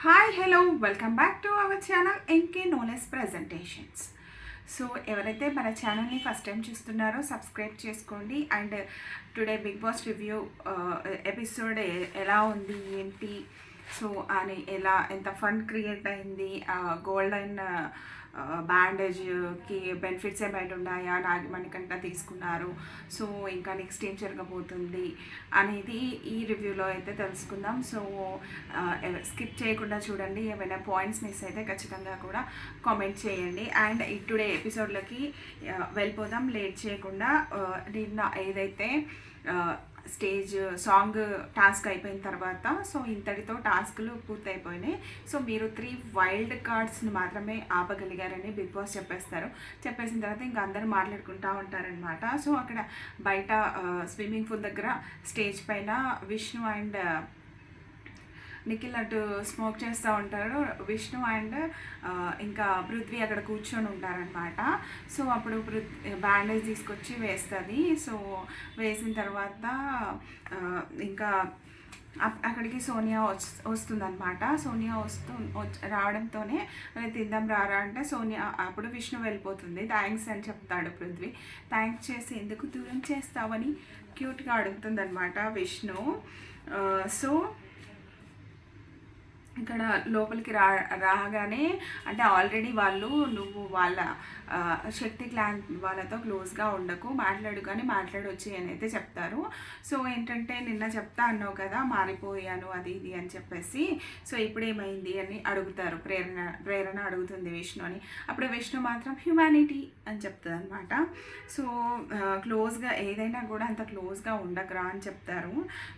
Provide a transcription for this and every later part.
Hi hello welcome back to our channel NK Knowles presentations. So ఎవరైతే మన ఛానల్ని first time చూస్తున్నారో subscribe చేసుకోండి. And today Bigg Boss review episode ఎలా ఉంది ఏంటి, సో అని ఎంత ఫన్ క్రియేట్ అయింది, గోల్డెన్ బ్యాండేజ్కి బెనిఫిట్స్ ఏమైనా ఉన్నాయా, నాగమణికంట తీసుకున్నారు, సో ఇంకా నెక్స్ట్ ఏం జరగబోతుంది అనేది ఈ రివ్యూలో అయితే తెలుసుకుందాం. సో స్కిప్ చేయకుండా చూడండి. ఏమైనా పాయింట్స్ మిస్ అయితే ఖచ్చితంగా కూడా కామెంట్ చేయండి. అండ్ టుడే ఎపిసోడ్లకి వెళ్ళిపోదాం లేట్ చేయకుండా. నిన్న ఏదైతే స్టేజ్ సాంగ్ టాస్క్ అయిపోయిన తర్వాత సో ఇంతటితో టాస్క్లు పూర్తయిపోయినాయి. సో మీరు 3 వైల్డ్ కార్డ్స్ని మాత్రమే ఆపగలిగారని బిగ్ బాస్ చెప్పేసిన తర్వాత ఇంకా అందరూ మాట్లాడుకుంటూ ఉంటారనమాట. సో అక్కడ బయట స్విమ్మింగ్ పూల్ దగ్గర స్టేజ్ పైన విష్ణు అండ్ నిఖిల్ అటు స్మోక్ చేస్తూ ఉంటారు. విష్ణు అండ్ ఇంకా పృథ్వీ అక్కడ కూర్చొని ఉంటారనమాట. సో అప్పుడు బ్యాండేజ్ తీసుకొచ్చి వేస్తుంది. సో వేసిన తర్వాత ఇంకా అక్కడికి సోనియా వస్తుందన్నమాట. సోనియా రావడంతోనే తిందాం రారా అంటే సోనియా అప్పుడు విష్ణు వెళ్ళిపోతుంది. థ్యాంక్స్ అని చెప్తాడు పృథ్వీ. థ్యాంక్స్ చేసి ఎందుకు దూరం చేస్తావని క్యూట్గా అడుగుతుంది అనమాట విష్ణు. సో ఇక్కడ లోపలికి రాగానే అంటే ఆల్రెడీ నువ్వు వాళ్ళ శక్తి క్లాన్ వాళ్ళతో క్లోజ్గా ఉండకు, మాట్లాడు కానీ మాట్లాడొచ్చి అని అయితే చెప్తారు. సో ఏంటంటే నిన్న చెప్తా అన్నావు కదా మారిపోయాను అది ఇది అని చెప్పేసి, సో ఇప్పుడేమైంది అని అడుగుతారు. ప్రేరణ అడుగుతుంది విష్ణుని. అప్పుడు విష్ణు మాత్రం హ్యుమానిటీ అని చెప్తుంది అనమాట. సో క్లోజ్గా ఏదైనా కూడా అంత క్లోజ్గా ఉండకరా అని చెప్తారు.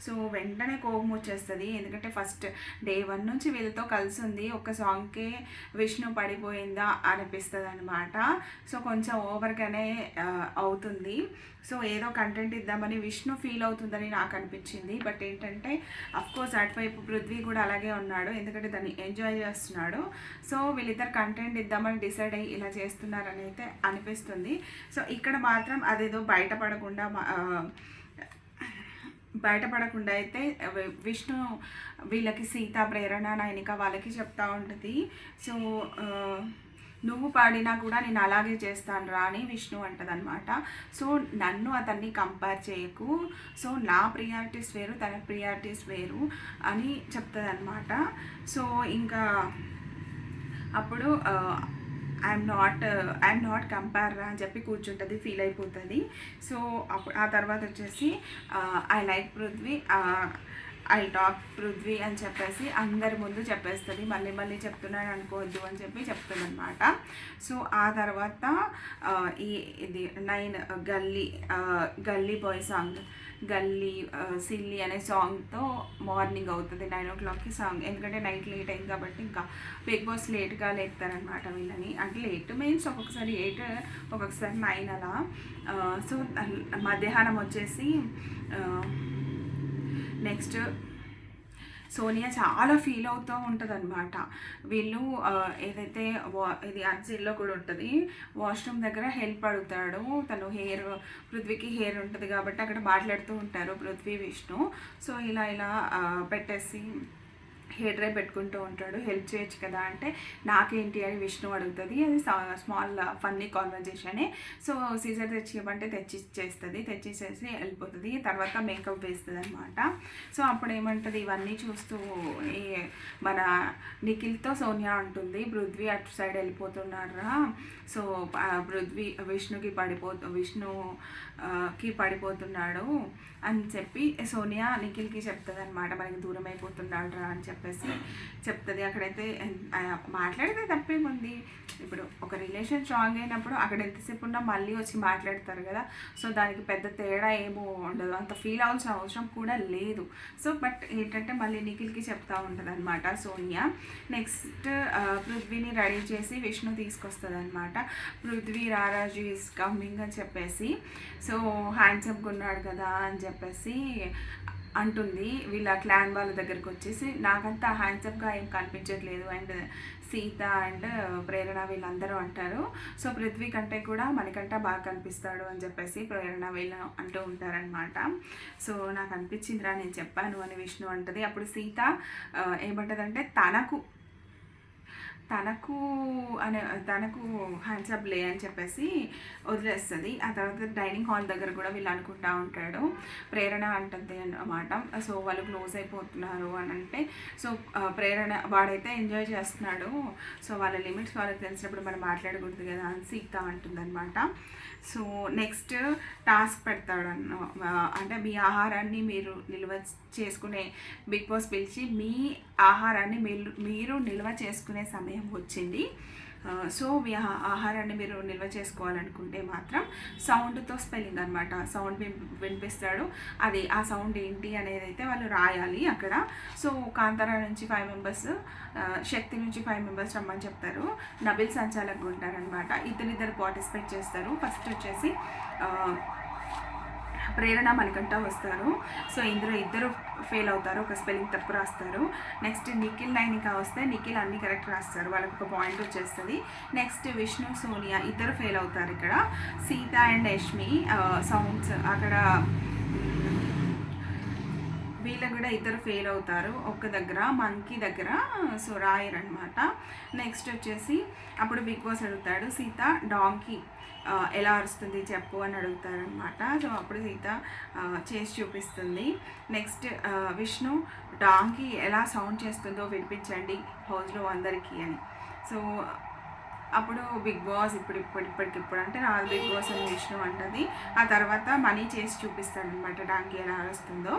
సో వెంటనే కోపం వచ్చేస్తుంది. ఎందుకంటే ఫస్ట్ డే 1 నుంచి వీళ్ళతో కలిసి ఉంది, ఒక సాంగ్కే విష్ణు పడిపోయిందా అనిపిస్తుంది అనమాట. సో కొంచెం ఓవర్గానే అవుతుంది. సో ఏదో కంటెంట్ ఇద్దామని విష్ణు ఫీల్ అవుతుందని నాకు అనిపించింది. బట్ ఏంటంటే అఫ్కోర్స్ అటువైపు పృథ్వీ కూడా అలాగే ఉన్నాడు, ఎందుకంటే దాన్ని ఎంజాయ్ చేస్తున్నాడు. సో వీళ్ళిద్దరు కంటెంట్ ఇద్దామని డిసైడ్ అయ్యి ఇలా చేస్తున్నారని అయితే అనిపిస్తుంది. సో ఇక్కడ మాత్రం అదేదో బయటపడకుండా అయితే విష్ణు వీళ్ళకి సీత, ప్రేరణ, నైనిక వాళ్ళకి చెప్తా ఉంటుంది. సో నువ్వు పాడినా కూడా నేను అలాగే చేస్తాను రా అని విష్ణు అంటదనమాట. సో నన్ను అతన్ని కంపేర్ చేయకు, సో నా ప్రియారిటీస్ వేరు తన ప్రియారిటీస్ వేరు అని చెప్తుంది. సో ఇంకా అప్పుడు ఐఎమ్ నాట్ కంపేర్ అని చెప్పి కూర్చుంటుంది, ఫీల్ అయిపోతుంది. సో అప్పుడు ఆ తర్వాత వచ్చేసి I like Prithvi, I talk Prithvi అని చెప్పేసి అందరి ముందు చెప్పేస్తుంది. మళ్ళీ చెప్తున్నాను అనుకోవద్దు అని చెప్పి చెప్తుంది అనమాట. సో ఆ తర్వాత ఇది 9 గల్లీ బాయ్ సాంగ్, గల్లీ సిల్లీ అనే సాంగ్తో మార్నింగ్ అవుతుంది 9 o'clockకి సాంగ్. ఎందుకంటే నైట్ లేట్ అయింది కాబట్టి ఇంకా బిగ్ బాస్ లేట్గా లేపుతారనమాట వీళ్ళని. అంటే లేట్ మీన్స్ ఒక్కొక్కసారి 8 ఒక్కొక్కసారి 9 అలా. సో మధ్యాహ్నం వచ్చేసి నెక్స్ట్ సోనియా చాలా ఫీల్ అవుతూ ఉంటుంది అనమాట. వీళ్ళు ఏదైతే ఇది అన్సీల్లో కూడా ఉంటుంది, వాష్రూమ్ దగ్గర హెల్ప్ అడుగుతాడు. తను పృథ్వీకి హెయిర్ ఉంటుంది కాబట్టి అక్కడ మాట్లాడుతూ ఉంటారు పృథ్వీ, విష్ణు. సో ఇలా పెట్టేసి హెయిర్ డ్రై పెట్టుకుంటూ ఉంటాడు. హెల్ప్ చేయొచ్చు కదా అంటే నాకేంటి అని విష్ణు అడుగుతుంది. అది స్మాల్ ఫన్నీ కాన్వర్జేషనే. సో సీజర్ తెచ్చివ్వమంటే తెచ్చిచ్చేసి వెళ్ళిపోతుంది. తర్వాత మేకప్ వేస్తుంది అనమాట. సో అప్పుడు ఏమంటుంది, ఇవన్నీ చూస్తూ మన నిఖిల్తో సోనియా అంటుంది, పృథ్వీ అటు సైడ్ వెళ్ళిపోతున్నారా, సో పృథ్వీ విష్ణుకి పడిపోతున్నాడు అని చెప్పి సోనియా నిఖిల్కి చెప్తుంది అనమాట. మనకి దూరం అయిపోతున్నాడు రా అని చెప్పేసి చెప్తుంది. అక్కడైతే మాట్లాడితే తప్పేముంది, ఇప్పుడు ఒక రిలేషన్ స్ట్రాంగ్ అయినప్పుడు అక్కడ ఎంతసేపు ఉన్నా మళ్ళీ వచ్చి మాట్లాడతారు కదా. సో దానికి పెద్ద తేడా ఏమో ఉండదు, అంత ఫీల్ అవ్వాల్సిన అవసరం కూడా లేదు. సో బట్ ఏంటంటే మళ్ళీ నిఖిల్కి చెప్తా ఉంటుంది అనమాట సోనియా. నెక్స్ట్ పృథ్వీని రెడీ చేసి విష్ణు తీసుకొస్తుంది అనమాట. పృథ్వీ రారాజు ఈజ్ కమింగ్ అని చెప్పేసి, సో హ్యాండ్సమ్గా ఉన్నాడు కదా అని చెప్పేసి అంటుంది వీళ్ళ క్లాన్ వాళ్ళ దగ్గరికి వచ్చేసి. నాకంతా హ్యాండ్సప్గా ఏం కనిపించట్లేదు అండ్ సీత అండ్ ప్రేరణ వీళ్ళందరూ అంటారు. సో పృథ్వీ కంటే కూడా మనకంట బాగా కనిపిస్తాడు అని చెప్పేసి ప్రేరణ వీళ్ళు అంటూ ఉంటారనమాట. సో నాకు అనిపించిందిరా నేను చెప్పాను అని విష్ణు అంటది. అప్పుడు సీత ఏమంటదంటే తనకు హ్యాండ్సప్ లే అని చెప్పేసి వదిలేస్తుంది. ఆ తర్వాత డైనింగ్ హాల్ దగ్గర కూడా వీళ్ళు అనుకుంటా ఉంటాడు. ప్రేరణ అంటుంది అన్నమాట. సో వాళ్ళు క్లోజ్ అయిపోతున్నారు అని అంటే, సో ప్రేరణ వాడైతే ఎంజాయ్ చేస్తున్నాడు, సో వాళ్ళ లిమిట్స్ వాళ్ళకి తెలిసినప్పుడు మనం మాట్లాడకూడదు కదా అని సీత అంటుందన్నమాట. సో నెక్స్ట్ టాస్క్ పెడతాడు అంటే మీ ఆహారాన్ని మీరు నిల్వ చేసుకునే బిగ్ బాస్ పిలిచి మీ ఆహారాన్ని మీరు నిల్వ చేసుకునే సమయం వచ్చింది. సో మీ ఆహారాన్ని మీరు నిల్వ చేసుకోవాలనుకుంటే మాత్రం సౌండ్తో స్పెల్లింగ్ అనమాట, సౌండ్ వినిపిస్తాడు. అది ఆ సౌండ్ ఏంటి అనేది అయితే వాళ్ళు రాయాలి అక్కడ. సో కాంతారా నుంచి 5 మెంబర్స్, శక్తి నుంచి 5 మెంబర్స్ రమ్మని చెప్తారు. నబిల్ సంచాలకులు ఉంటారనమాట. ఇద్దరు పార్టిసిపేట్ చేస్తారు. ఫస్ట్ వచ్చేసి ప్రేరణ మనకంట వస్తారు. సో ఇందులో ఇద్దరు ఫెయిల్ అవుతారు, ఒక స్పెల్లింగ్ తప్పు రాస్తారు. నెక్స్ట్ నిఖిల్ నైనికా వస్తే నిఖిల్ అన్ని కరెక్ట్ రాస్తారు, వాళ్ళకి ఒక పాయింట్ వచ్చేస్తుంది. నెక్స్ట్ విష్ణు సోనియా ఇద్దరు ఫెయిల్ అవుతారు. ఇక్కడ సీత అండ్ యష్మి సౌండ్స్ అక్కడ వీళ్ళు కూడా ఇద్దరు ఫెయిల్ అవుతారు ఒక్క దగ్గర, మంకీ దగ్గర. సో రాయరనమాట. నెక్స్ట్ వచ్చేసి అప్పుడు బిగ్ బాస్ అడుగుతాడు సీత డాంకీ ఎలా అరుస్తుంది చెప్పు అని అడుగుతారనమాట. సో అప్పుడు సీత చేసి చూపిస్తుంది. నెక్స్ట్ విష్ణు డాంకీ ఎలా సౌండ్ చేస్తుందో వినిపించండి హౌస్లో అందరికీ అని. సో అప్పుడు బిగ్ బాస్ ఇప్పటికిప్పుడు అంటే రాదు బిగ్ బాస్ అని విష్ణు అంటుంది. ఆ తర్వాత మనీ చేసి చూపిస్తాడనమాట డాంకీ ఎలా అరుస్తుందో.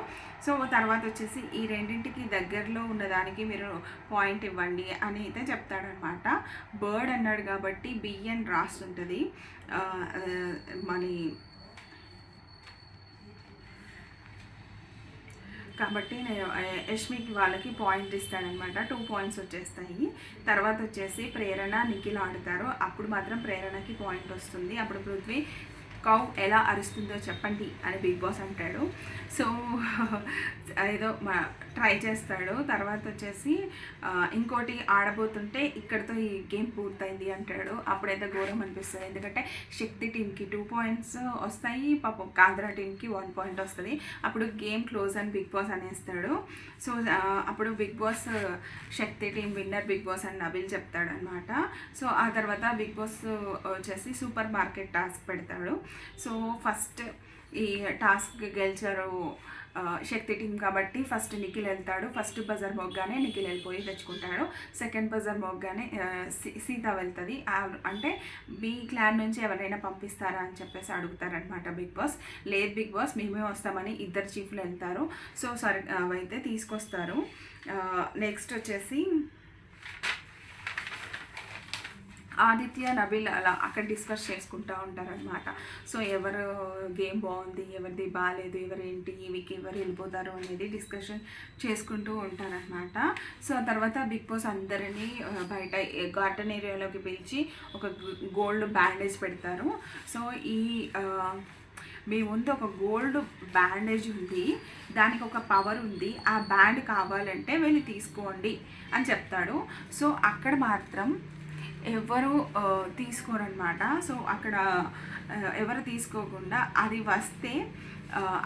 సో తర్వాత వచ్చేసి ఈ రెండింటికి దగ్గరలో ఉన్నదానికి మీరు పాయింట్ ఇవ్వండి అని అయితే చెప్తాడనమాట. బర్డ్ అన్నాడు కాబట్టి బిఎన్ రాస్తుంటుంది మనీ కాబట్టి నేను యష్మికి వాళ్ళకి పాయింట్ ఇస్తానమాట. 2 పాయింట్స్ వచ్చేస్తాయి. తర్వాత వచ్చేసి ప్రేరణ నిఖిల్ ఆడుతారు. అప్పుడు మాత్రం ప్రేరణకి పాయింట్ వస్తుంది. అప్పుడు పృథ్వీ కౌ ఎలా అరుస్తుందో చెప్పండి అని బిగ్ బాస్ అంటాడు. సో ఏదో ట్రై చేస్తాడు. తర్వాత వచ్చేసి ఇంకోటి ఆడబోతుంటే ఇక్కడితో ఈ గేమ్ పూర్తయింది అంటాడు. అప్పుడైతే ఘోరం అనిపిస్తుంది, ఎందుకంటే శక్తి టీంకి 2 పాయింట్స్ వస్తాయి, పాపం కాంతారా టీంకి 1 పాయింట్ వస్తుంది. అప్పుడు గేమ్ క్లోజ్ అని బిగ్ బాస్ అనేస్తాడు. సో అప్పుడు బిగ్ బాస్ శక్తి టీం విన్నర్ బిగ్ బాస్ అని నబిల్ చెప్తాడనమాట. సో ఆ తర్వాత బిగ్ బాస్ వచ్చేసి సూపర్ మార్కెట్ టాస్క్ పెడతాడు. సో ఫస్ట్ ఈ టాస్క్ గెలిచారు శక్తి టీం కాబట్టి ఫస్ట్ నిఖిల్ వెళ్తాడు. ఫస్ట్ బజార్ మోగ్గానే నిఖిల్ వెళ్ళిపోయి తెచ్చుకుంటాడు. సెకండ్ బజార్ మోగ్గానే సీత వెళ్తుంది. అంటే మీ క్లాన్ నుంచి ఎవరైనా పంపిస్తారా అని చెప్పేసి అడుగుతారనమాట బిగ్ బాస్. లేదు బిగ్ బాస్ మేమే వస్తామని ఇద్దరు చీఫ్లు వెళ్తారు. సో సరే అవైతే తీసుకొస్తారు. నెక్స్ట్ వచ్చేసి ఆదిత్య నబిల్ అలా అక్కడ డిస్కస్ చేసుకుంటూ ఉంటారనమాట. సో ఎవరు గేమ్ బాగుంది, ఎవరిది బాగాలేదు, ఎవరేంటి వీక్ ఎవరు వెళ్ళిపోతారు అనేది డిస్కషన్ చేసుకుంటూ ఉంటారనమాట. సో తర్వాత బిగ్ బాస్ అందరినీ బయట గార్డెన్ ఏరియాలోకి పిలిచి ఒక గోల్డ్ బ్యాండేజ్ పెడతారు. సో మీ ముందు ఒక గోల్డ్ బ్యాండేజ్ ఉంది, దానికి ఒక పవర్ ఉంది, ఆ బ్యాండ్ కావాలంటే వెళ్ళి తీసుకోండి అని చెప్తాడు. సో అక్కడ మాత్రం ఎవరు తీసుకోరనమాట. సో అక్కడ ఎవరు తీసుకోకుండా అది వస్తే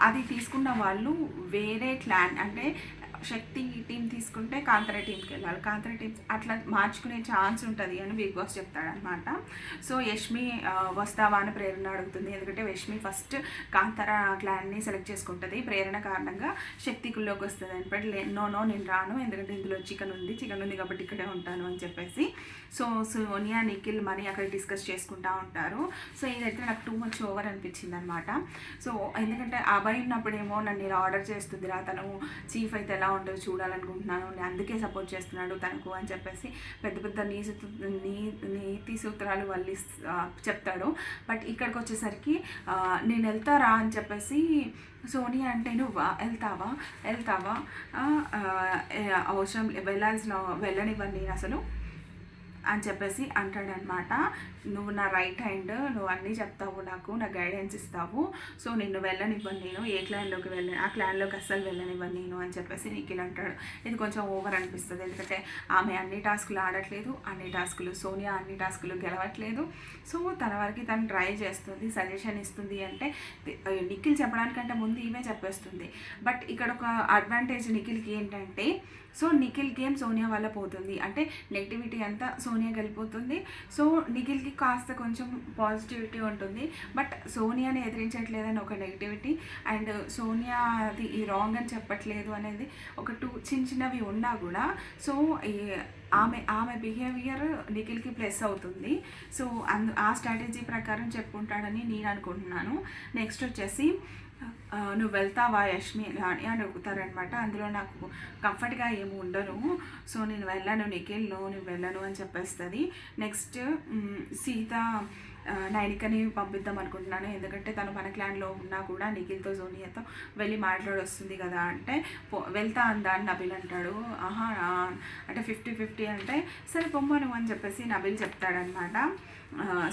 అది తీసుకున్న వాళ్ళు వేరే క్లాన్ అంటే శక్తి టీం తీసుకుంటే కాంతారా టీంకి వెళ్ళాలి, కాంతారా టీం అట్లా మార్చుకునే ఛాన్స్ ఉంటుంది అని బిగ్ బాస్ చెప్తాడనమాట. సో యష్మి వస్తావా అని ప్రేరణ అడుగుతుంది, ఎందుకంటే యష్మి ఫస్ట్ కాంతారా క్లాన్ని సెలెక్ట్ చేసుకుంటుంది. ప్రేరణ కారణంగా శక్తికుల్లోకి వస్తుంది అనమాట. నో నేను రాను, ఎందుకంటే ఇందులో చికెన్ ఉంది కాబట్టి ఇక్కడే ఉంటాను అని చెప్పేసి. సో సోనియా నిఖిల్ మనీ అక్కడ డిస్కస్ చేసుకుంటూ ఉంటారు. సో ఇదైతే నాకు టూ మచ్ ఓవర్ అనిపించింది అనమాట. సో ఎందుకంటే అబ్బాయి ఉన్నప్పుడేమో నన్ను ఇలా ఆర్డర్ చేస్తుందిరా, తను చీఫ్ అయితే ఎలా ఉంటుందో చూడాలనుకుంటున్నాను, నేను అందుకే సపోర్ట్ చేస్తున్నాడు తనకు అని చెప్పేసి పెద్ద పెద్ద నీతి సూత్రాలు వాళ్ళు చెప్తాడు. బట్ ఇక్కడికి వచ్చేసరికి నేను వెళ్తారా అని చెప్పేసి సోనియా అంటే నువ్వు వెళ్తావా అవసరం వెళ్ళనివ్వండి అసలు అని చెప్పేసి అంటాడనమాట. నువ్వు నా రైట్ హ్యాండ్, నువ్వు అన్నీ చెప్తావు, నాకు నా గైడెన్స్ ఇస్తావు, సో నిన్ను వెళ్ళనివ్వను నేను, ఏ క్లాన్లోకి ఆ క్లాన్లోకి అస్సలు వెళ్ళనివ్వను నేను అని చెప్పేసి నిఖిల్ అంటాడు. ఇది కొంచెం ఓవర్ అనిపిస్తుంది, ఎందుకంటే ఆమె అన్ని టాస్కులు ఆడట్లేదు, అన్ని టాస్కులు సోనియా అన్ని టాస్కులు గెలవట్లేదు. సో తన వరకు తను ట్రై చేస్తుంది, సజెషన్ ఇస్తుంది. అంటే నిఖిల్ చెప్పడానికంటే ముందు ఈమె చెప్పేస్తుంది. బట్ ఇక్కడ ఒక అడ్వాంటేజ్ నిఖిల్కి ఏంటంటే, సో నిఖిల్ గేమ్ సోనియా వల్ల పోతుంది, అంటే నెగిటివిటీ అంతా సోనియా వెళ్ళిపోతుంది. సో నిఖిల్కి కాస్త కొంచెం పాజిటివిటీ ఉంటుంది, బట్ సోనియాని ఎదిరించట్లేదని ఒక నెగిటివిటీ, అండ్ సోనియా అది ఈ రాంగ్ అని చెప్పట్లేదు అనేది ఒక చిన్నవి ఉన్నా కూడా, సో ఆమె బిహేవియర్ నిఖిల్కి ప్లస్ అవుతుంది. సో ఆ స్ట్రాటజీ ప్రకారం చెప్పుకుంటాడని నేను అనుకుంటున్నాను. నెక్స్ట్ వచ్చేసి నువ్వు వెళ్తావా యష్మి అని అడుగుతారనమాట. అందులో నాకు కంఫర్ట్గా ఏమి ఉండను, సో నేను వెళ్ళను నిఖిల్, నువ్వు వెళ్ళను అని చెప్పేస్తుంది. నెక్స్ట్ సీత నైనికని పంపిద్దాం అనుకుంటున్నాను, ఎందుకంటే తను మన క్లాన్లో ఉన్నా కూడా నిఖిల్తో సోనియాతో వెళ్ళి మాట్లాడొస్తుంది కదా అంటే, వెళ్తా అందా అని నబిల్ అంటాడు. ఆహా అంటే 50-50 అంటే సరే పొమ్మను అని చెప్పేసి నబిల్ చెప్తాడనమాట.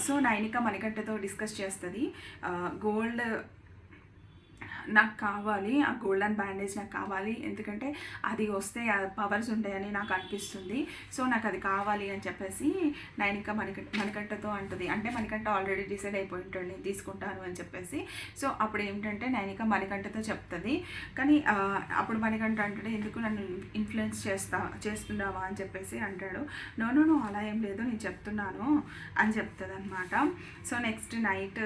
సో నైనిక మణికంఠతో డిస్కస్ చేస్తుంది. గోల్డ్ నాకు కావాలి, ఆ గోల్డెన్ బ్యాండేజ్ నాకు కావాలి, ఎందుకంటే అది వస్తే పవర్స్ ఉంటాయని నాకు అనిపిస్తుంది, సో నాకు అది కావాలి అని చెప్పేసి నైనిక మణికంఠతో అంటుంది. అంటే మణికంఠ ఆల్రెడీ డిసైడ్ అయిపోయి ఉంటాడు నేను తీసుకుంటాను అని చెప్పేసి. సో అప్పుడు ఏంటంటే నైనిక మణికంఠతో చెప్తుంది. కానీ అప్పుడు మణికంఠ అంటాడు, ఎందుకు నన్ను ఇన్ఫ్లుయెన్స్ చేస్తున్నావా అని చెప్పేసి అంటాడు. నో అలా ఏం లేదు, నేను చెప్తున్నాను అని చెప్తుంది అనమాట. సో నెక్స్ట్ నైట్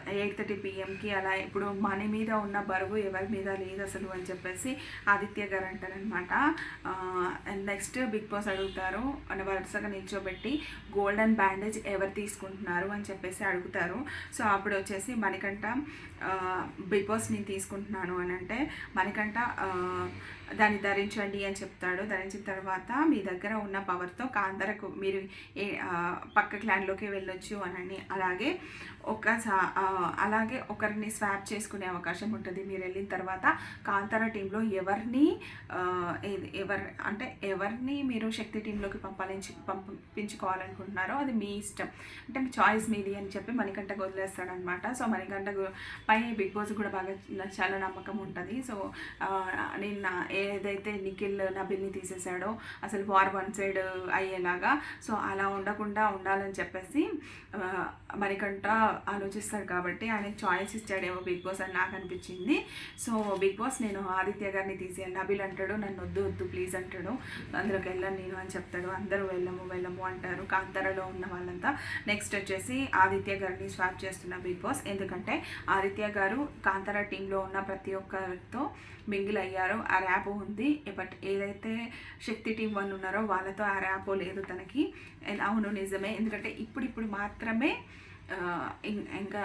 8:30 PM అలా ఇప్పుడు మన మీద ఉన్న బరువు ఎవరి మీద లేదు అసలు అని చెప్పేసి ఆదిత్య గారు అంటారనమాట. నెక్స్ట్ బిగ్ బాస్ అడుగుతారు, వరుసగా నిల్చోబెట్టి గోల్డెన్ బ్యాండేజ్ ఎవరు తీసుకుంటున్నారు అని చెప్పేసి అడుగుతారు. సో అప్పుడు వచ్చేసి మణికంఠ బిగ్ బాస్ నేను తీసుకుంటున్నాను అని అంటే, మణికంఠ దాన్ని ధరించండి అని చెప్తాడు. ధరించిన తర్వాత మీ దగ్గర ఉన్న పవర్తో కాంతారకు మీరు పక్క క్లాన్లోకి వెళ్ళొచ్చు అని, అలాగే ఒకరిని స్వాప్ చేసుకునే అవకాశం ఉంటుంది. మీరు వెళ్ళిన తర్వాత కాంతార టీంలో ఎవరిని మీరు శక్తి టీంలోకి పంపించుకోవాలనుకుంటున్నారో అది మీ ఇష్టం, అంటే మీ చాయిస్ మీది అని చెప్పి మణికంఠకు వదిలేస్తాడనమాట. సో మణికంఠ పై బిగ్ బాస్ కూడా బాగా చాలా నమ్మకం ఉంటుంది. సో నిన్న ఏదైతే నిఖిల్ నబిల్ని తీసేసాడో అసలు వార్ వన్ సైడ్ అయ్యేలాగా, సో అలా ఉండకుండా ఉండాలని చెప్పేసి మణికంఠ ఆలోచిస్తాడు. కాబట్టి ఆయన చాయిస్ ఇచ్చాడేమో బిగ్ బాస్ అని నాకు అనిపించింది. సో బిగ్ బాస్ నేను ఆదిత్య గారిని తీసేయాలి, నబిల్ అంటాడు నన్ను వద్దు ప్లీజ్ అంటాడు, అందులోకి వెళ్ళను నేను అని చెప్తాడు. అందరూ వెళ్ళము అంటారు కాంతారలో ఉన్న వాళ్ళంతా. నెక్స్ట్ వచ్చేసి ఆదిత్య గారిని స్వాప్ చేస్తున్న బిగ్ బాస్, ఎందుకంటే ఆదిత్య గారు కాంతార టీంలో ఉన్న ప్రతి ఒక్కరితో మింగిల్ అయ్యారు, ఆ ర్యాప్ ఉంది. బట్ ఏదైతే శక్తి టీం వాళ్ళు ఉన్నారో వాళ్ళతో ఆ ర్యాప్ లేదు తనకి. అవును నిజమే, ఎందుకంటే ఇప్పుడు మాత్రమే ఇంకా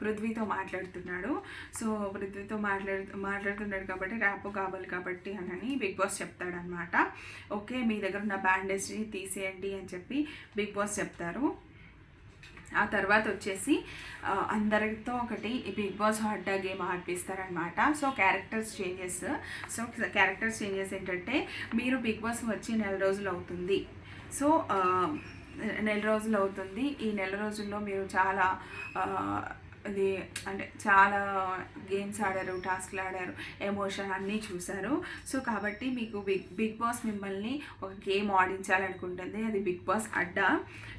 పృథ్వీతో మాట్లాడుతున్నాడు. సో పృథ్వీతో మాట్లాడుతున్నాడు కాబట్టి ర్యాప్ కావాలి కాబట్టి అని బిగ్ బాస్ చెప్తాడనమాట. ఓకే మీ దగ్గర ఉన్న బ్యాండేజ్ని తీసేయండి అని చెప్పి బిగ్ బాస్ చెప్తారు. ఆ తర్వాత వచ్చేసి అందరితో ఒకటి Bigg Boss hot dog game ఆడిపిస్తారనమాట. సో క్యారెక్టర్స్ చేంజెస్ ఏంటంటే, మీరు బిగ్ బాస్ వచ్చి 4 రోజులు అవుతుంది. సో 4 రోజులు అవుతుంది. ఈ 4 రోజుల్లో మీరు చాలా చాలా గేమ్స్ ఆడారు, టాస్క్లు ఆడారు, ఎమోషన్ అన్నీ చూశారు. సో కాబట్టి మీకు బిగ్ బాస్ మిమ్మల్ని ఒక గేమ్ ఆడించాలనుకుంటుంది, అది బిగ్ బాస్ అడ్డా.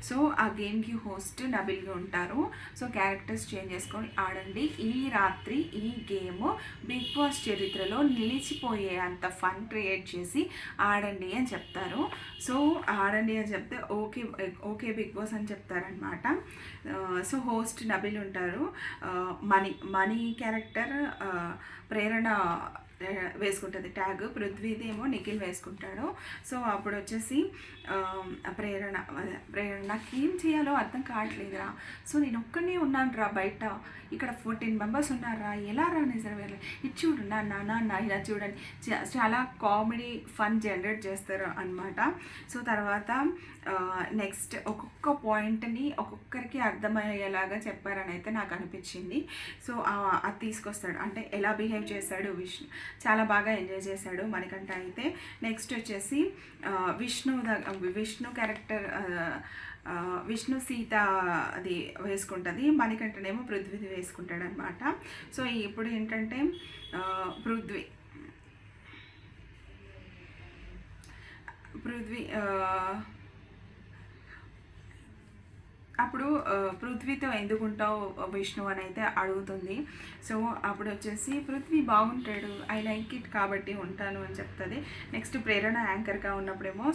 సో ఆ గేమ్కి హోస్ట్ నబిల్గా ఉంటారు. సో క్యారెక్టర్స్ చేంజ్ చేసుకొని ఆడండి. ఈ రాత్రి ఈ గేమ్ బిగ్ బాస్ చరిత్రలో నిలిచిపోయే అంత ఫన్ క్రియేట్ చేసి ఆడండి అని చెప్తారు. సో ఆడండి అని చెప్తే ఓకే బిగ్ బాస్ అని చెప్తారనమాట. సో హోస్ట్ నబిల్ ఉంటారు. మనీ క్యారెక్టర్ ప్రేరణ వేసుకుంటుంది ట్యాగ్, పృథ్వీదేమో నిఖిల్ వేసుకుంటాడు. సో అప్పుడు వచ్చేసి ప్రేరణ నాకేం చేయాలో అర్థం కావట్లేదురా, సో నేను ఒక్కనే ఉన్నాను రా, బయట ఇక్కడ 14 మెంబర్స్ ఉన్నారా, ఎలా రా నిజమే, ఇది చూడు నా ఇలా చూడండి, చాలా కామెడీ ఫన్ జనరేట్ చేస్తారు అనమాట. సో తర్వాత నెక్స్ట్ ఒక్కొక్క పాయింట్ని ఒక్కొక్కరికి అర్థమయ్యేలాగా చెప్పారని అయితే నాకు అనిపించింది. సో అది తీసుకొస్తాడు, అంటే ఎలా బిహేవ్ చేశాడు చాలా బాగా ఎంజాయ్ చేశాడు మణికంఠ అయితే. నెక్స్ట్ వచ్చేసి విష్ణు క్యారెక్టర్, విష్ణు సీత అది వేసుకుంటుంది, మణికంఠనేమో పృథ్వీది వేసుకుంటాడు అనమాట. సో ఇప్పుడు ఏంటంటే పృథ్వీ అప్పుడు పృథ్వీతో ఎందుకుంటావు విష్ణు అని అయితే అడుగుతుంది. సో అప్పుడు వచ్చేసి పృథ్వీ బాగుంటాడు, ఐ లైక్ ఇట్ కాబట్టి ఉంటాను అని చెప్తుంది. నెక్స్ట్ ప్రేరణ యాంకర్గా ఉన్నప్పుడేమో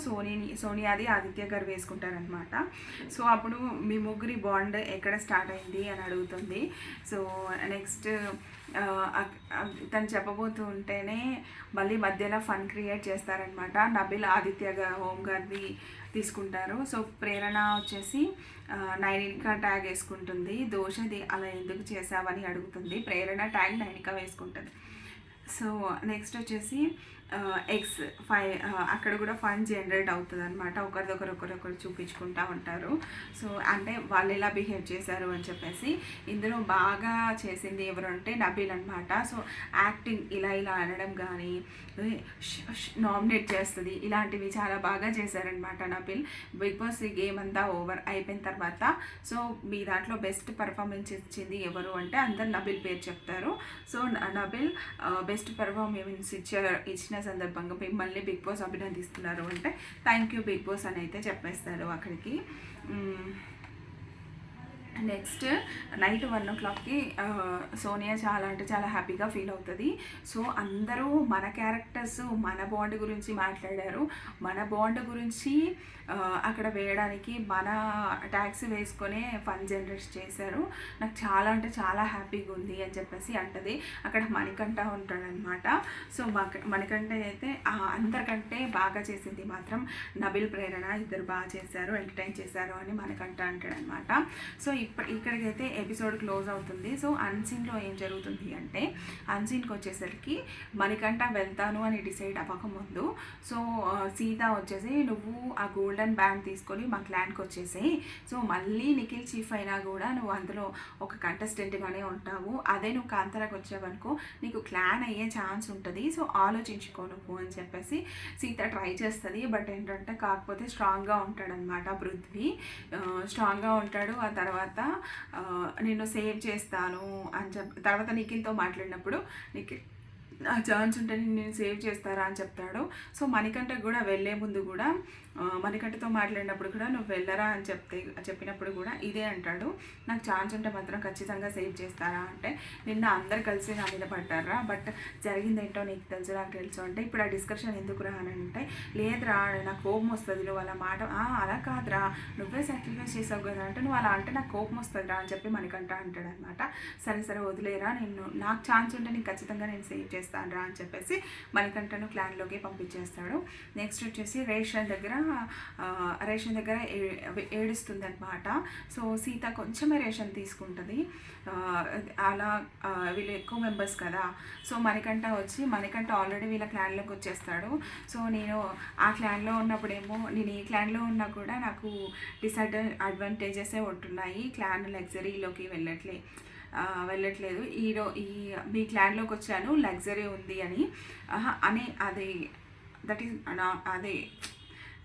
సోనియాది ఆదిత్య గారు వేసుకుంటారనమాట. సో అప్పుడు మీ ముగ్గురి బాండ్ ఎక్కడ స్టార్ట్ అయింది అని అడుగుతుంది. సో నెక్స్ట్ తను చెప్పబోతూ ఉంటేనే మళ్ళీ మధ్యలో ఫన్ క్రియేట్ చేస్తారనమాట. నబిల్ ఆదిత్య హోమ్ గారిది తీసుకుంటారు. సో ప్రేరణ వచ్చేసి నైనిక ట్యాగ్ వేసుకుంటుంది. దోషది అలా ఎందుకు చేసావని అడుగుతుంది. ప్రేరణ ట్యాగ్ నైనిక వేసుకుంటుంది. సో నెక్స్ట్ వచ్చేసి X5 అక్కడ కూడా ఫన్ జనరేట్ అవుతుంది అనమాట. ఒకరిదొకరు చూపించుకుంటూ ఉంటారు. సో అంటే వాళ్ళు ఎలా బిహేవ్ చేశారు అని చెప్పేసి. ఇందులో బాగా చేసింది ఎవరు అంటే నబీల్ అనమాట. సో యాక్టింగ్ ఇలా అనడం కానీ, నామినేట్ చేస్తుంది, ఇలాంటివి చాలా బాగా చేశారనమాట నబీల్. బిగ్ బాస్ గేమ్ అంతా ఓవర్ అయిపోయిన తర్వాత సో మీ దాంట్లో బెస్ట్ పర్ఫార్మెన్స్ ఇచ్చింది ఎవరు అంటే అందరు నబీల్ పేరు చెప్తారు. సో నబీల్ బెస్ట్ పర్ఫార్మెన్స్ ఇచ్చిన సందర్భంగా మిమ్మల్ని బిగ్ బాస్ అభినందిస్తున్నారు అంటే థ్యాంక్ యూ బిగ్ బాస్ అని అయితే చెప్పేస్తారు అక్కడికి. నెక్స్ట్ నైట్ 1 o'clockకి సోనియా చాలా అంటే చాలా హ్యాపీగా ఫీల్ అవుతుంది. సో అందరూ మన క్యారెక్టర్స్ మన బాండ్ గురించి మాట్లాడారు. మన బాండ్ గురించి అక్కడ వేయడానికి మన ట్యాక్స్ వేసుకొని ఫన్ జనరేట్ చేశారు. నాకు చాలా అంటే చాలా హ్యాపీగా ఉంది అని చెప్పేసి అంటది. అక్కడ మణికంఠ ఉంటాడనమాట. సో మణికంఠ అయితే అందరికంటే బాగా చేసింది మాత్రం నబిల్ ప్రేరణ ఇద్దరు బాగా చేశారు, ఎంటర్టైన్ చేశారు అని మణికంఠ అంటాడనమాట. సో ఇక్కడికైతే ఎపిసోడ్ క్లోజ్ అవుతుంది. సో అన్సీన్లో ఏం జరుగుతుంది అంటే అన్సీన్కి వచ్చేసరికి మణికంఠ వెళ్తాను అని డిసైడ్ అవ్వకముందు సో సీత వచ్చేసి నువ్వు ఆ గోల్డెన్ బ్యాండ్ తీసుకొని మా క్లాన్కి వచ్చేసేయి. సో మళ్ళీ నిఖిల్ చీఫ్ అయినా కూడా నువ్వు అందులో ఒక కంటెస్టెంట్గానే ఉంటావు. అదే నువ్వు కాంతారాకి వచ్చావనుకో నీకు క్లాన్ అయ్యే ఛాన్స్ ఉంటుంది. సో ఆలోచించుకో నువ్వు అని చెప్పేసి సీత ట్రై చేస్తుంది. బట్ ఏంటంటే కాకపోతే స్ట్రాంగ్గా ఉంటాడనమాట పృథ్వీ. స్ట్రాంగ్గా ఉంటాడు. ఆ తర్వాత నేను సేవ్ చేస్తాను అని తర్వాత నిఖిల్తో మాట్లాడినప్పుడు నిఖిల్ ఆ ఛాన్స్ ఉంటే నేను సేవ్ చేస్తారా అని చెప్తాడు. సో మణికంఠ కూడా వెళ్ళే ముందు కూడా మణికంఠతో మాట్లాడినప్పుడు కూడా నువ్వు వెళ్ళరా అని చెప్పినప్పుడు కూడా ఇదే అంటాడు, నాకు ఛాన్స్ ఉంటే మాత్రం ఖచ్చితంగా సేవ్ చేస్తారా అంటే నిన్న అందరు కలిసి నా మీద పడ్డారా, బట్ జరిగిందేంటో నీకు తెలుసు నాకు తెలుసు అంటే ఇప్పుడు ఆ డిస్కషన్ ఎందుకు రా అని అంటే లేదురా నాకు కోపం వస్తుంది నువ్వు అలా మాట అలా కాదురా నువ్వే సాక్రిఫైస్ చేసావు కదా అంటే నువ్వు అలా అంటే నాకు కోపం వస్తుంది రా అని చెప్పి మణికంఠ అంటాడు అనమాట. సరే వదిలేరా నాకు ఛాన్స్ ఉంటే నీకు ఖచ్చితంగా నేను సేవ్ చేస్తాను రా అని చెప్పేసి మణికంఠను క్లాన్లోకి పంపించేస్తాడు. నెక్స్ట్ వచ్చేసి రేషన్ దగ్గర ఏడుస్తుంది అనమాట. సో సీత కొంచెమే రేషన్ తీసుకుంటుంది. అలా వీళ్ళు ఎక్కువ మెంబర్స్ కదా. సో మణికంఠ ఆల్రెడీ వీళ్ళ క్లాన్లోకి వచ్చేస్తాడు. సో నేను ఆ క్లాన్లో ఉన్నప్పుడేమో నేను ఈ క్లాన్లో ఉన్నా కూడా నాకు డిసడ్వాంటేజెసే ఉంటున్నాయి, క్లాన్ లగ్జరీలోకి వెళ్ళట్లేదు. మీ క్లాన్లోకి వచ్చాను లగ్జరీ ఉంది అని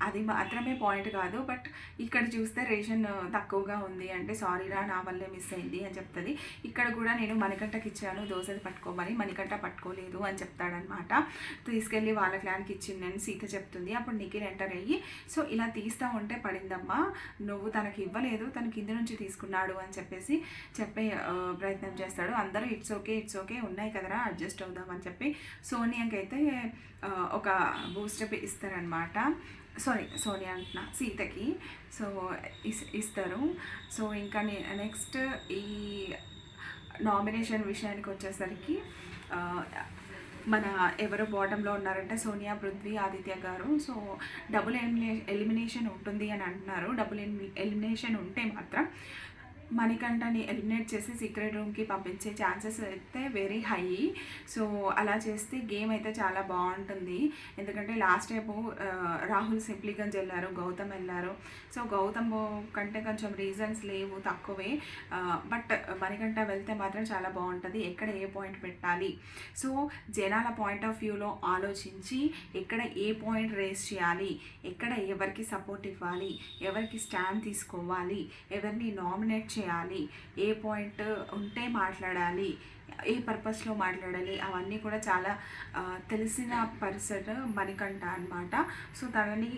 అది మాత్రమే పాయింట్ కాదు. బట్ ఇక్కడ చూస్తే రేషన్ తక్కువగా ఉంది అంటే సారీరా నా వల్లే మిస్ అయింది అని చెప్తుంది. ఇక్కడ కూడా నేను మణికంఠకి ఇచ్చాను దోశలు పట్టుకోమని, మణికంఠ పట్టుకోలేదు అని చెప్తాడనమాట. తీసుకెళ్ళి వాళ్ళ క్లాన్కి ఇచ్చిందని సీత చెప్తుంది. అప్పుడు నిఖిల్ ఎంటర్ అయ్యి సో ఇలా తీస్తూ ఉంటే పడిందమ్మా, నువ్వు తనకి ఇవ్వలేదు, తన కింద నుంచి తీసుకున్నాడు అని చెప్పేసి చెప్పే ప్రయత్నం చేస్తాడు. అందరూ ఇట్స్ ఓకే ఉన్నాయి కదరా అడ్జస్ట్ అవుదామని చెప్పి సోనియాకి అయితే ఒక బూస్టప్ ఇస్తారనమాట. సోనియా అంటున్నా సీతకి. సో ఇస్తారు. సో ఇంకా నెక్స్ట్ ఈ నామినేషన్ విషయానికి వచ్చేసరికి మన ఎవరు బాటంలో ఉన్నారంటే సోనియా, పృథ్వీ, ఆదిత్య గారు. సో డబుల్ ఎలిమినేషన్ ఉంటుంది అని అంటున్నారు. డబుల్ ఎలిమినేషన్ ఉంటే మాత్రం మణికంఠని ఎలిమినేట్ చేసి సీక్రెట్ రూమ్కి పంపించే ఛాన్సెస్ అయితే వెరీ హై. సో అలా చేస్తే గేమ్ అయితే చాలా బాగుంటుంది. ఎందుకంటే లాస్ట్ టైపు రాహుల్ సింప్లీగంజ్ వెళ్ళారు, గౌతమ్ వెళ్ళారు. సో గౌతమ్ కంటే కొంచెం రీజన్స్ లేవు, తక్కువే. బట్ మణికంఠ వెళ్తే మాత్రం చాలా బాగుంటుంది. ఎక్కడ ఏ పాయింట్ పెట్టాలి, సో జనాల పాయింట్ ఆఫ్ వ్యూలో ఆలోచించి ఎక్కడ ఏ పాయింట్ రేస్ చేయాలి, ఎక్కడ ఎవరికి సపోర్ట్ ఇవ్వాలి, ఎవరికి స్టాండ్ తీసుకోవాలి, ఎవరిని నామినేట్ చేయాలి, ఏ పాయింట్ ఉంటే మాట్లాడాలి, ఏ పర్పస్లో మాట్లాడాలి, అవన్నీ కూడా చాలా తెలిసిన పర్సన్ మణికంఠ అనమాట. సో తనని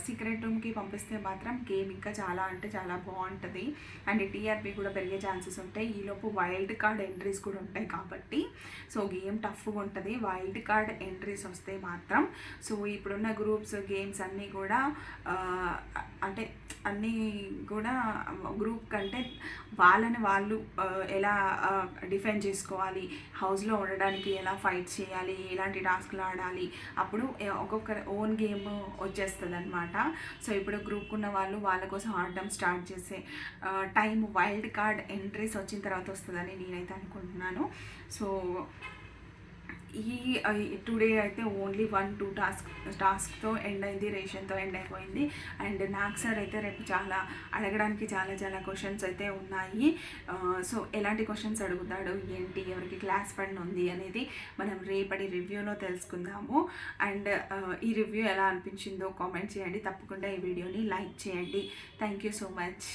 సీక్రెట్ రూమ్కి పంపిస్తే మాత్రం గేమ్ ఇంకా చాలా అంటే చాలా బాగుంటుంది. అండ్ టీఆర్పీ కూడా పెరిగే ఛాన్సెస్ ఉంటాయి. ఈలోపు వైల్డ్ కార్డ్ ఎంట్రీస్ కూడా ఉంటాయి కాబట్టి సో గేమ్ టఫ్గా ఉంటుంది. వైల్డ్ కార్డ్ ఎంట్రీస్ వస్తే మాత్రం సో ఇప్పుడున్న గ్రూప్స్ గేమ్స్ అన్నీ కూడా అంటే అన్నీ కూడా గ్రూప్ కంటే వాళ్ళని వాళ్ళు ఎలా డిఫెండ్ చేసుకోవాలి, హౌస్లో ఉండడానికి ఎలా ఫైట్ చేయాలి, ఎలాంటి టాస్క్లు ఆడాలి, అప్పుడు ఒక్కొక్కరి ఓన్ గేమ్ వచ్చేస్తుంది అనమాట. సో ఇప్పుడు గ్రూప్ ఉన్న వాళ్ళు వాళ్ళ కోసం ఆడడం స్టార్ట్ చేసే టైం వైల్డ్ కార్డ్ ఎంట్రీస్ వచ్చిన తర్వాత వస్తుందని నేనైతే అనుకుంటున్నాను. సో ఈ టుడే అయితే ఓన్లీ 1-2 టాస్క్తో ఎండ్ అయింది, రేషన్తో ఎండ్ అయిపోయింది. అండ్ నాకు సార్ అయితే రేపు చాలా అడగడానికి చాలా క్వశ్చన్స్ అయితే ఉన్నాయి. సో ఎలాంటి క్వశ్చన్స్ అడుగుతాడు, ఏంటి, ఎవరికి క్లాస్ ఫండ్ ఉంది అనేది మనం రేపటి రివ్యూలో తెలుసుకుందాము. అండ్ ఈ రివ్యూ ఎలా అనిపించిందో కామెంట్ చేయండి. తప్పకుండా ఈ వీడియోని లైక్ చేయండి. Thank you so much.